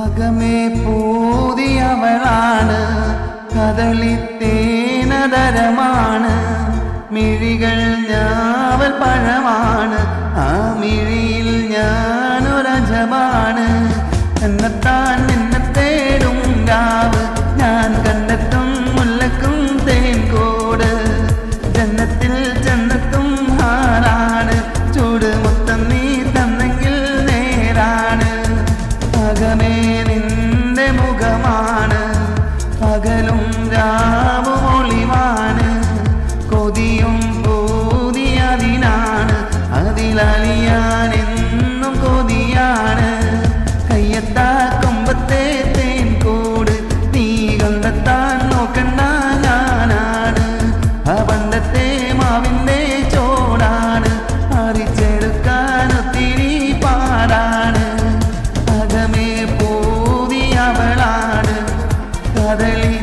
അകമേ പൂതിയവളാണ്, കദളിത്തേനതരമാണ്, മിഴികൾ ഞാവൽ പഴമാണ്, ആ മിഴിയിൽ ഞാനൊരജമാണ്. എന്നെത്താൻ നിന്നെ തേടും രാവ്, ഞാൻ കണ്ടെത്തും മുല്ലക്കും തേൻകോട്. ജന്നത്തിൽ ജന്നത്തും ഹാറാണ്, ചൂട് മൊത്തം നീ തന്നെങ്കിൽ നേരാണ്. അകമേ നിന്റെ മുഖമാണ്, പകലും രാവും ഒളിവാണ്, കൊതിയും പൂതിയതിനാണ്, അതിലലിയാൻ എന്നും കൊതിയാണ്. കയ്യെത്താ കൊമ്പത്തെ തേൻകൂട്, നീ കണ്ടെത്താൻ നോക്കണ്ട ഞാനാണ്. ആ പണ്ടത്തെ മാവിൻ്റെ ചോടാണ്, പറിച്ചെടുക്കാൻ ഒത്തിരി പാടാണ്. അകമേ പൂതിയവളാണ്, കദളി